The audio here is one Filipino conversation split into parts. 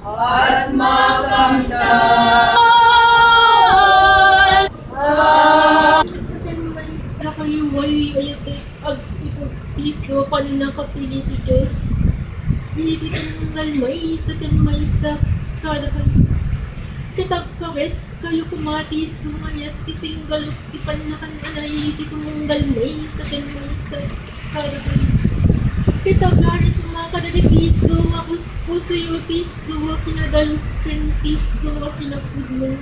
at makamtan. Sa kayo ay ayatay agsipag piso panakapili ti Diyos. Hindi tinangal may sa kanmay sa kada kayo. Katagkawes kayo kumati sumayat isinggalot ipanakan anay ti tumunggal may sa kanmay sa kada kayo. Kitagarit mga kadalipiso mapuspuso yung piso pinadalos kan piso pinapudmo.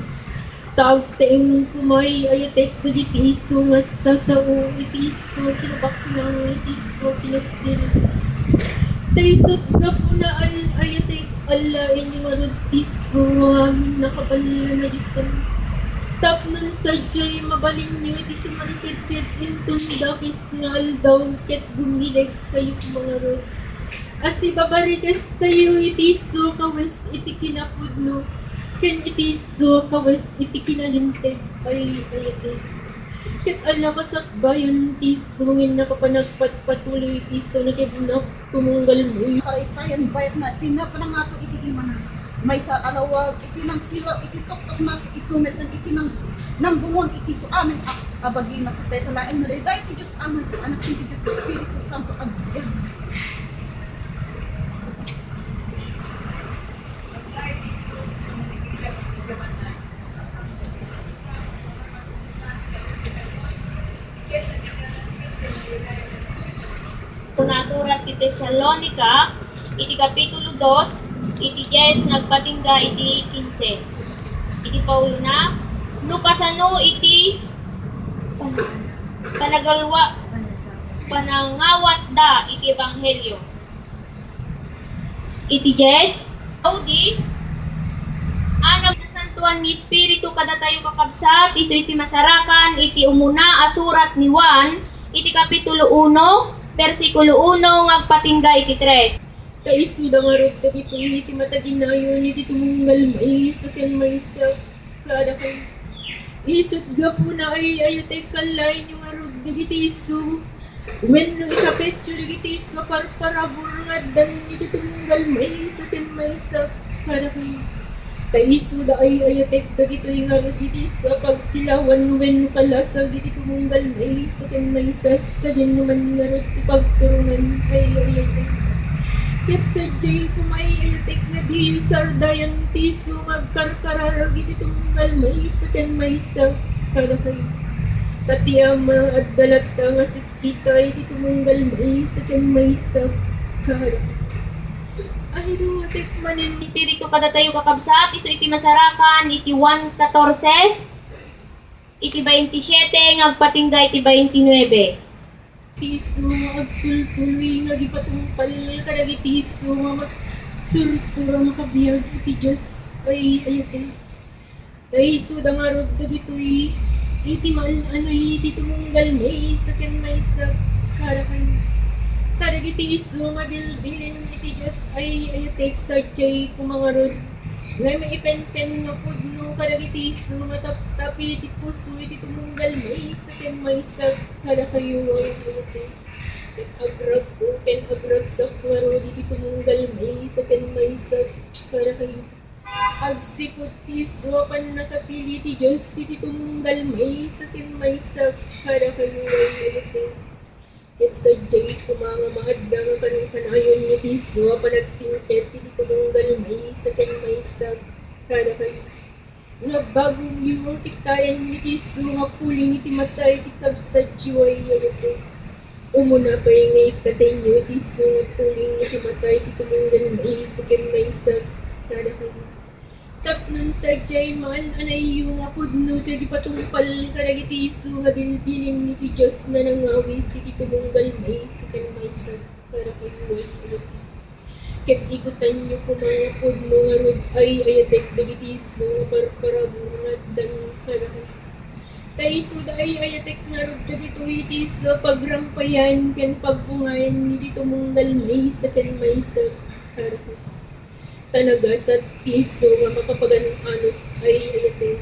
Tawag-taing kumay ayatek ko di piso nga sasao ipiso kinabak ng ipiso pinasil. Taisot na po na ayatek ala inyo marod piso amin nakabala na isang. Tap nun sadya'y mabalin nyo iti sumarikit-kit intong dakis nga aldaw ket bumilig kayo mga rod. Asi babarikas kayo itiso kawes iti kinapudno. Ken itiso kawes iti kinalinte ay ayate. Ket ala kasakbayan tiso ngin nakapanagpatuloy tiso nakibunak tumunggal mo. Kaipayan bayat na pinapanangato iti imanan. May sa alawag iti nang silaw iti tuktok na isumet ng iti nang bungon iti so amin abagi na patay talain na dahil iti Diyos amin anak iti Diyos Espiritu Santo agad. Kung nasurat ti Tesalonica, iti kapitulo 2, iti 10, nagpatingga iti 15. Iti Paulo na, nukasano iti panangawat da iti ebanghelyo. Iti 10, Audi, anam na santuan ni Espiritu kada tayo kakabsat, iso iti masarakan, iti umuna asurat ni Juan, iti kapitulo 1, versikulo 1, ngagpatingga iti 3. Kaisu da nga rod dito iti mataginayon iti tumunggal may sa ken may sa kada kayo. Isot gapo na ay ayatay kalay yung arod diti isu. When no ikapetyo diti isu parparabur nga dan iti tumunggal may sa ken may sa kada kayo. Kaisu da ay ayatay dagito yung arod diti isu pagsilawan when kalasag diti tumunggal may sa ken may sa din naman nga rod ipagturungan ay ayatay. Ket sadya'y kumay ayatek na di sardayan tiso magkarkararag iti tumunggal may sa ken may sa kada kayo. Katiyama at dalat ka nga sikita iti tumunggal may sa ken may sa kada kayo. Ano ito atek manin? Espiritu kada tayo kakabsat, iso iti masarakan, iti 1:14, iti 27, ngagpatingga iti 29. Tiso agtul-tuloy nga gipatungpal kadagi tiso nga sursura makabiyag iti Diyos ay ayate. Tiso da nga rod dagitoy iti anay iti tumunggal may sa ken may sa kada kayo. Kadagi tiso nga bilbilin iti Diyos ay ayate sadya'y kumangarod. Ngay may ipen-pen nga pudno kadagi tiso nga tapi iti puso iti tumunggal may sa ken may sa kada kayo ay ayate. Ket agrag open agrag sa klaro iti tumunggal may sa ken may sa kada kayo. Agsipot tiso pan nakapili ti Diyos iti tumunggal may sa ken may sa kada kayo ay ayate. Ket sadya'y kumangamaadda nga kanang-kanayon ni tiso panagsingpet iti tumunggal may sa ken may sa kada kayo. Nga bagong yung tiktayan ni tiso nga puling iti matay iti kabsadyo ay ayate. Umuna pa yung ikatay nyo tiso nga puling iti matay iti tumunggal may sa ken may sa kada kayo. Tapnon sadya'y man anay yung apudno kagi patungpal kadagi tiso nga bilbilin ni ti Diyos na nangawis iti tumunggal may sa ken may sa para kayo ay ayate. Ket ikutan nyo kumaya pudno nga rod ay ayatek dagi tiso nga parparabungat dan para kayo. Taiso da ay ayatek nga rod dagitoy tiso pagrampayan ken pagbungayan ni ti tumunggal may sa ken may sa para kayo. Tanagasat tiso nga makapagan-anos ay ayate.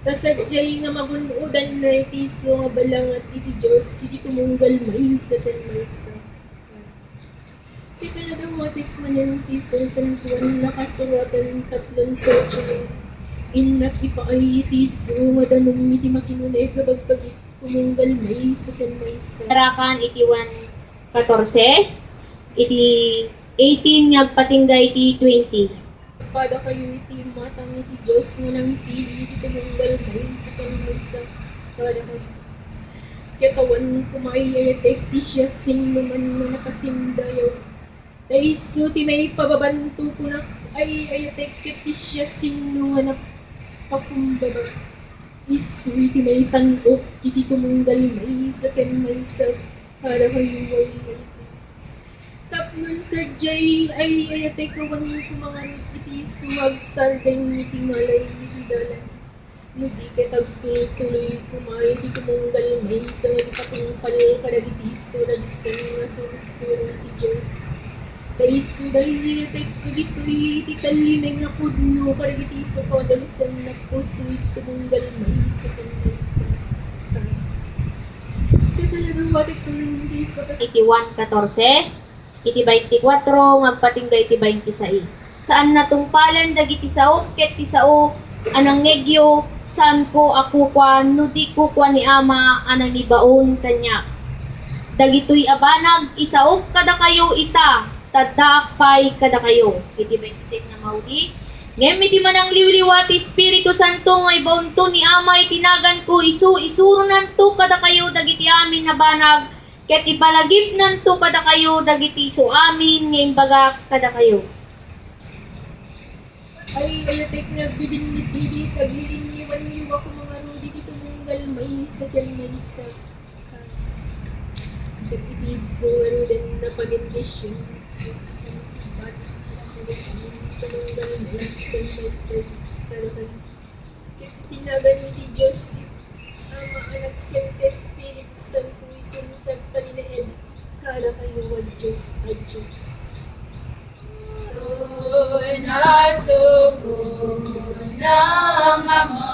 Tasadyay nga magunudan na tiso nga balangat iti Diyos iti tumunggal may sa ken may sa. Di kaladawatis man yung tiso santuan nakasuratan tatlong sa tiyan. Inak ipaay tiso madanong iti makinunay kabagpagit kumunggal may sa kanmay sa. Sarakan iti 1:14, iti 18 nga patinggay iti 20. Pada kayo iti matang iti Diyos nga nang pili iti kumunggal may sa kanmay sa. Pada kayo. Katawan kumayayatek ti siya sing naman na nakasindayaw. Daiso ti may pababanto ko na ay ayatek ti siya sing naman nakakumbaba. Isu iti may tanok iti kumunggal may sa kanmay sa. Para kayo ay sapnon sa jay ay ayatek kawan kumanganit iti sumagsardeng iti malay iti dalan. Nudi katagtuloy kumain iti kumunggal may sa ipatungpal kadagitiso na disang nga surusuro iti Diyos. Daiso dahil ayatek kubituloy iti kalimeng na pudno kadagitiso kadalisan na puso iti kumunggal may sa kanmay sa. Talagang watik kung hindi sa Iti 1:14, iti 24, ngagpatinggay iti 26. Saan natungpalan dagiti sao, ket ti sao, anang negyo, saan ko ako kwa, no di ko kwa ni ama, anang ibaon kanya. Dagitoy abanag, isaop kada kayo ita, tadakpay kada kayo. Iti 26 na maudi. Ngem iti manang liwliwati Espiritu Santo ngay baunto ni Ama itinagan ko isuro nanto kada kayo dagiti amin na banag ket ipalagip nanto kada kayo dagiti isu amin ngem baga kada kayo. ay ayatek na bibinit-bibit pagliliniwan-niwa ko mga rudi dito munggal may sa dyan may sa dagitiso arudan na pag-indisyon sa sintibat tumunggal may sa dyan may sa talagang tinagan ni Diyos Ama anak ket Espiritu Santo isunod palinaed kada kayo ang Diyos ay Diyos. Nasuko ng ama